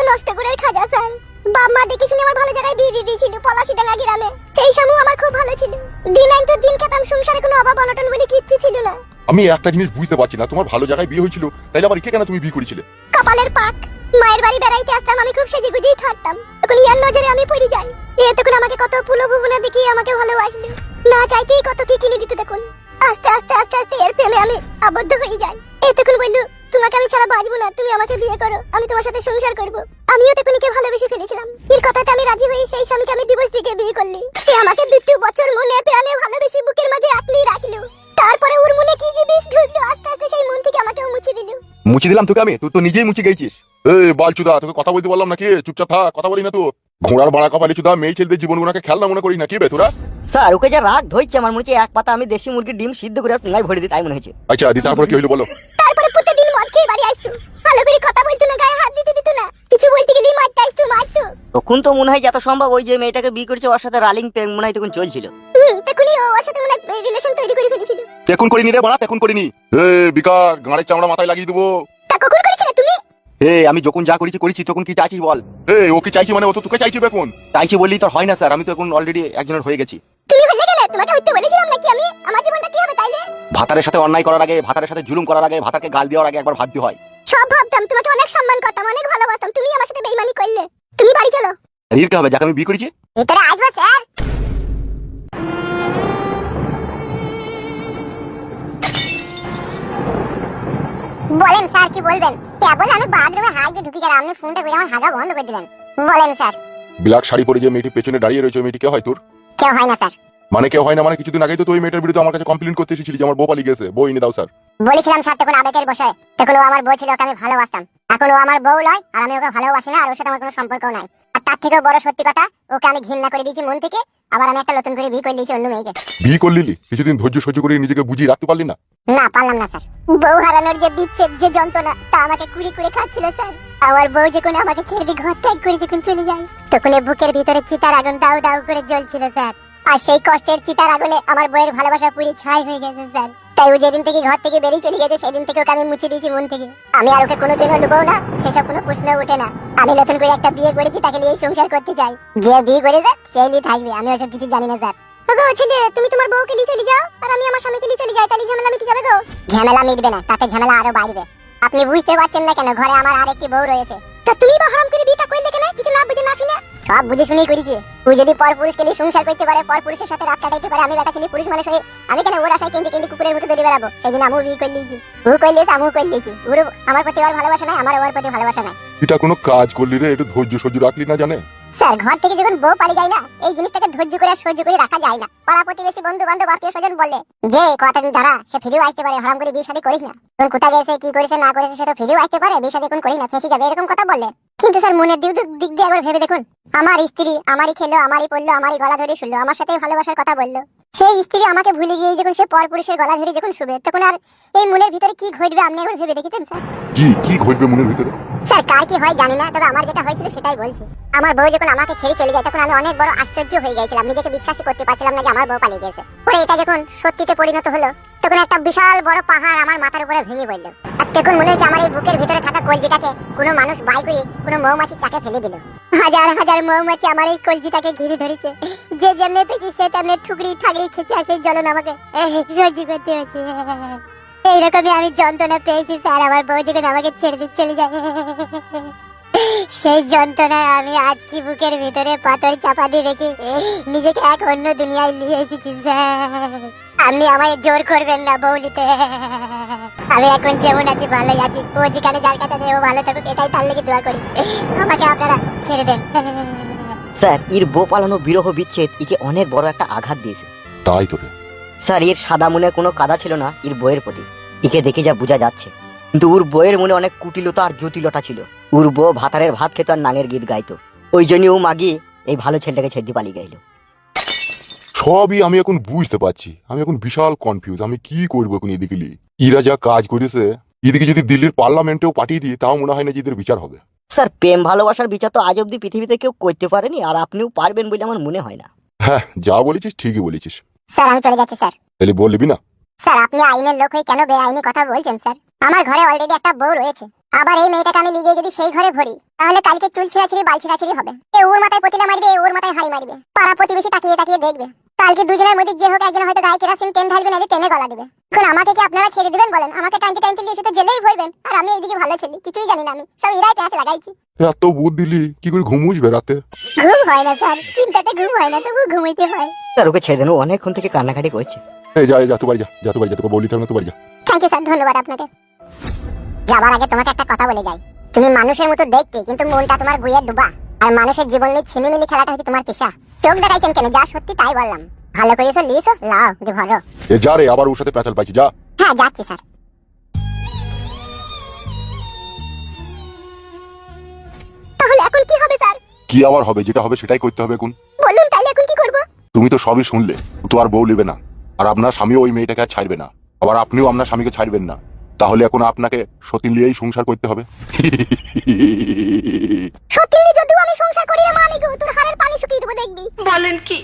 নষ্ট করে খাজা স্যার। বাপ মা দেখে শুনে আমার ভালো জায়গায় বিয়ে দিয়ে দিয়েছিল পলাশীডাঙ্গা গ্রামে। সেই সময় আমার খুব ভালো ছিল, দিন আনতো দিন খেতাম, সংসারে কোনো অভাব অনটন বলে কিচ্ছু ছিল না। আমি একটা জিনিস বুঝতে পারছি না, তোমার ভালো জায়গায় বিয়ে হয়েছিল, তাইলে আবার একে কেন তুমি বিয়ে করেছিলে? কপালের পাক, মায়ের বাড়ি বেড়াইতে আসতাম, আমি খুব সেজে গুজেই থাকতাম, তখন ইয়ার নজরে আমি পড়ে যাই। তখন আমাকে কত প্রলোভনা দেখিয়ে আমাকে ভালোবাসলো, না চাইতেই কত কি কিনে দিত। তখন আস্তে আস্তে আস্তে আস্তে এর প্রেমে আমি আবদ্ধ হয়ে যাই। তখন বললো, তোমাকে আমি ছাড়া বাঁচবো না, তুমি আমাকে বিয়ে করো, আমি তোমার সাথে সংসার করব। আমিও তখন একে ভালোবেসে ফেলেছিলাম। এর কথাতে আমি রাজি হয়ে সেই স্বামীকে আমি ডিভোর্স দিয়ে বিয়ে করলি। সে আমাকে 2 বছর মনে প্রাণে ভালোবেসে বুকের মাঝে আঁকলি রাখলো। তারপরে ওর মনে কি যে বিষ ঢুকলো, আস্তে আস্তে সেই মন থেকে আমাকেও মুছে দিল। মুছে দিলাম তোকে আমি? তুই তো নিজেই মুছে গেছিস। এই বালচুদা, তোকে কথা বলতে বললাম নাকি? চুপচাপ থাক, কথা বলি না তো। ঘোড়ার বাড়া কপালি চুদা, মেয়ে ছেলেদের জীবনগুলোকে খেলনা মনে করি নাকি বে তোরা? স্যার ওকে যা রাগ ধরছে, আমার মনে হচ্ছে এক পাতা আমি দেশি মুরগির ডিম সিদ্ধ করে ঠোঙায় ভরে দিই, তাই মনে হয়েছে। আচ্ছা দি, তারপরে কি হলো বলো? তারপরে প্রতিদিন মদ খেয়ে বাড়ি আসতো, ভালো করে কথা বলতো না, গায়ে হাত দিতে দিত না, কিছু বলতে গেলেই মারতে আসতো মারতো। তখন তো মনে হয় যত সম্ভব ওই যে মেয়েটাকে বিয়ে করেছে ওর সাথে রালিং প্রেম মনে হয় তখন চলছিল। তখনই ওর সাথে মনে রিলেশন তৈরি করে ফেলেছিল। এখন করিনি রে বাড়া, এখন করিনি। বিকা গাঁড়ের চামড়া মাথায় লাগিয়ে দেবো। তা কখন করেছিলে তুমি? আমি যখন যা করেছি তখন কি চাইছিস বল? ও কি চাইছি মানে ও তো তোকে চাইছি বেকুন। চাইছি বললেই তো হয় না স্যার, আমি তো এখন অলরেডি একজনের হয়ে গেছি। তুমি হয়ে গেলে? তোমাকে হইতে বলেছিলাম নাকি আমি? আমার জীবনটা কি হবে তাইলে? ভাতারের সাথে অন্যায় করার আগে, ভাতারের সাথে জুলুম করার আগে, ভাতারকে গাল দেওয়ার আগে একবার ভাবতে হয়। সব ভাবতাম, তোমাকে অনেক সম্মান করতাম, অনেক ভালোবাসতাম, তুমি আমার সাথে বেইমানি করলে। তুমি বাড়ি চলো। রির কে হবে যাকে আমি বিয়ে করেছি? ভিতরে আসবো স্যার? বলেন স্যার, কি বলবেন? কেবল আমি বাথরুমে হাত দিয়ে ঢুকে গেলাম, আপনি ফোনটা করে আমার হাগা বন্ধ করে দিলেন। বলেন স্যার। ব্ল্যাক শাড়ি পরে যে মেয়েটি পেছনে দাঁড়িয়ে রয়েছে, মেয়েটি কে হয় তোর? কেউ হয় না স্যার। মানে কেউ হয় না মানে? কিছুদিন আগেই তো তুই মেয়েটার বিরুদ্ধে আমার কাছে কমপ্লেইন করতে এসেছিলি যে আমার বউ পালিয়ে গেছে, বউ এনে দাও স্যার। বলেছিলাম স্যার, তখন আবেগের বশে। তখন ও আমার বউ ছিল, ওকে আমি ভালোবাসতাম। এখন ও আমার বউ নয়, আর আমি ওকে ভালোবাসি না, আর ওর সাথে আমার কোনো সম্পর্কও নাই। আর তার থেকেও বড় সত্যি কথা, ওকে আমি ঘৃণা করে দিয়েছি মন থেকে। আবার আমি একটা নতুন করে বিয়ে করে নিয়েছি অন্য মেয়েকে। বিয়ে করলি? কিছুদিন ধৈর্য সহ্য করে নিজেকে বুঝিয়ে রাখতে পারলি না? না, পারলাম না স্যার। বউ হারানোর যে বিচ্ছেদ, যে যন্ত্রণা, তা আমাকে কুড়ি করে খাচ্ছিল স্যার। আমার বউ যখন আমাকে ছেড়ে দিয়ে ঘর ত্যাগ করে যখন চলে যায়, তখন বুকের ভিতরে চিতার আগুন দাউ দাউ করে জ্বলছিল স্যার। আর সেই কষ্টের চিতার আগুনে আমার বউয়ের ভালোবাসা পুরি ছাই হয়ে গেছে স্যার। তাই ও যেদিন থেকে ঘর থেকে বেরিয়ে চলে গেছে, সেদিন থেকে ওকে আমি মুছে দিয়েছি মন থেকে। আমি আর ওকে কোনোদিনও লুবও না, সেসব কোনো প্রশ্ন ওঠে না। আমি নতুন করে একটা বিয়ে করেছি, তাকে নিয়ে সংসার করতে চাই। যে বিয়ে করেছে সেই নিয়ে থাকবে, আমি ওসব কিছু জানি না স্যার। ওগো ছেলে, তুমি তোমার বউকে নিয়ে চলে যাও, আর আমি আমার স্বামীকে নিয়ে চলে যাই, তাহলে ঝামেলা মিটে যাবে গো। ঝামেলা মিটবে না, তাতে ঝামেলা আরো বাড়বে। আপনি বুঝতে পারছেন না কেন? ঘরে আমার আরেকটি বউ রয়েছে। তা তুমি বা হারাম করে বিয়েটা করলে কেন? কিছু না বুঝে না শুনে? সব বুঝে শুনেই করেছি। তুই যদি পর পুরুষকে নিয়ে সংসার করতে পারে, পর পুরুষের সাথে রাত কাটাইতে পারে, আমি বেটা ছেলে পুরুষ মানুষ হয়ে আমি কেন ওর আশায় কেন্দ্রে কেন্দ্রে কুকুরের মতো দৌড়ে বেড়াবো? সেই জন্য আমিও বিয়ে করে নিয়েছি। ও করলিয়েছে, আমিও করে নিয়েছি। ওর আমার প্রতি ওর ভালোবাসা নাই, আমার ওর প্রতি ভালোবাসা নাই। এটা কোনো কাজ করলি রে? একটু ধৈর্য সহ্য রাখলি না জানে? স্যার, ঘর থেকে যখন বউ পালিয়ে যায় না, এই জিনিসটাকে ধৈর্য করে সহ্য করে রাখা যায় না। পাড়া প্রতিবেশী, বন্ধু বান্ধব, আত্মীয় স্বজন বললে যে কতদিন ধরা সে ফিরেও আসতে পারে, হারাম করে বিয়ে শাদী করিস না, তখন কোথায় গেছে, কি করেছে না করেছে, সে তো ফিরেও আসতে পারে, বিয়ে শাদী কোন করি না, ফেঁসে যাবে, এরকম কথা বললে। কিন্তু স্যার, মনের দিক দিয়ে একবার ভেবে দেখুন, আমার স্ত্রী আমারই খেলো, আমারই পড়লো, আমারই গলা ধরে শুনলো, আমার সাথে ভালোবাসার কথা বললো। সেই স্ত্রী আমাকে ভুলে গিয়ে যখন সে পর পুরুষের গলা ধরে যখন শুবে, তখন আর এই মনের ভিতরে কি ঘটবে আপনি একবার ভেবে দেখেছেন স্যার? কি ঘটবে মনের ভিতরে? স্যার, কার কি হয় জানি না, তবে আমার যেটা হয়েছিল সেটাই বলছি। আমার বউ যখন আমাকে ছেড়ে চলে যায়, তখন আমি অনেক বড় আশ্চর্য হয়ে গেছিলাম, নিজেকে বিশ্বাসই করতে পারছিলাম না যে আমার বউ পালিয়ে গেছে। পরে এটা যখন সত্যিতে পরিণত হলো, তখন একটা বিশাল বড় পাহাড় আমার মাথার উপরে ভেঙে পড়ল। আর তখন মনে হচ্ছে আমার এই বুকের ভিতরে থাকা কলজিটাকে কোনো মানুষ বাই করে কোনো মৌমাছি চাকে ফেলে দিল। হাজার হাজার মৌমাছি আমার এই কলজিটাকে ঘিরে ধরেছে। যে যেমনে পেয়েছি সে তেমনি ঠুকরি ঠাকরি খেছে, আর সেই জ্বলন আমাকে সহ্য করতে হচ্ছে। এইরকমই আমি যন্ত্রণা পেয়েছি স্যার, আমার বউ যখন আমাকে ছেড়ে দিয়ে চলে যায়। সেই যন্ত্রণায় আমি আজকে বুকের ভিতরে পাথর চাপা দিয়ে রেখে নিজেকে এক অন্য দুনিয়ায় নিয়ে এসেছি স্যার। আপনি আমায় জোর করবেন না বউলিতে। আমি এখন যেমন আছি ভালোই আছি। ও যেখানে যার কাছে ও ভালো থাকুক, এটাই তার লেগে দোয়া করি। আমাকে আপনারা ছেড়ে দেন। স্যার এর বউ পালানো বিরহ বিচ্ছেদ একে অনেক বড় একটা আঘাত দিয়েছে। তাই তো রে। স্যার এর সাদা মনে কোনো কাদা ছিল না এর বইয়ের প্রতি, একে দেখে যা বোঝা যাচ্ছে। কিন্তু ওর বইয়ের মনে অনেক কুটিলতা আর জটিলতা ছিল। ওর বউ ভাতারের ভাত খেত আর নাঙের গীত গাইতো, ওই জন্য ও মাগিয়ে এই ভালো ছেলেটাকে ছেড়ে পালিয়ে গেল। সবই আমি এখন বুঝতে পারছি। আমি এখন বিশাল কনফিউজ, আমি কি করবো এখন এদিকে নিয়ে। এরা যা কাজ করেছে, এদিকে যদি দিল্লির পার্লামেন্টেও পাঠিয়ে দিই, তাও মনে হয় না যে এদের বিচার হবে। স্যার প্রেম ভালোবাসার বিচার তো আজ অব্দি পৃথিবীতে কেউ করতে পারেনি, আর আপনিও পারবেন বলে আমার মনে হয় না। হ্যাঁ, যা বলেছিস ঠিকই বলেছিস। স্যার, আমি চলে যাচ্ছি স্যার। তাহলে বলবি না? স্যার, আপনি আইনের লোক হয়ে কেন বেআইনি কথা বলছেন স্যার? আমার ঘরে অলরেডি একটা বউ রয়েছে, আবার এই মেয়েটাকে আমি লিগিয়ে যদি সেই ঘরে ভরি, তাহলে কালকে চুল ছেঁড়াছিড়ি বাল ছেঁড়াছিড়ি হবে। এ ওর মাথায় পতিলা মারবে, এ ওর মাথায় হাড়ি মারবে, পাড়া প্রতিবেশী তাকিয়ে তাকিয়ে দেখবে। কালকে দুজনের মধ্যে যে হোক একজন হয়তো গায়ে কেরাসিন তেল ঢালবে, নাহলে টেনে গলা দেবে। এখন আমাকে কি আপনারা ছেড়ে দিবেন বলেন? আমাকে টানতে টানতে নিয়ে তো জেলেই ভরবেন, আর আমি এইদিকে ভালো ছেলে, কিছুই জানি না, আমি সব ইরাই প্যাঁচ লাগাইছি। এত বুধ দিলি কি করে ঘুমুসবে রাতে? ঘুম হয় না স্যার, চিন্তাতে ঘুম হয় না, তবু ঘুমাইতে হয়। স্যার ওকে ছেড়ে দেন, ও অনেকক্ষণ থেকে কান্নাকাটি করছে। এই যা যা, তুই বাড়ি যা, যা তুই বাড়ি যা, তোকে বলিতে হবে না, তুই বাড়ি যা। থ্যাংক ইউ স্যার, ধন্যবাদ আপনাকে। যাবার আগে তোমাকে একটা কথা বলে যাই, তুমি মানুষের মতো দেখতে কিন্তু মনটা তোমার গুইয়ে ডুবা। আর মানুষের জীবন নিয়ে ছিনিমিনি খেলাটা হচ্ছে তোমার পেশা। চোখ দেখাইছেন কেন? যা সত্যি তাই বললাম। ভালো করেছো, লিসো, লাও দি ভরো। এ যা রে, আবার ওর সাথে প্যাচাল পাইছি, যা। হ্যাঁ যাচ্ছি স্যার। তাহলে এখন কি হবে স্যার? কি আবার হবে? যেটা হবে সেটাই করতে হবে এখন। বলুন তাহলে এখন কি করব? তুমি তো সবই শুনলে, তো আর বউ নেবে না, আর আপনার স্বামীও ওই মেয়েটাকে আর ছাড়বে না, আবার আপনিও আপনার স্বামীকে ছাড়বেন না। তাহলে এখন আপনাকে সতীন নিয়েই সংসার করতে হবে। সত্যি যদিও আমি সংসার করি না, মা, আমি তোর হাড়ের পানি শুকিয়ে দেবো, দেখবি। বলেন কি?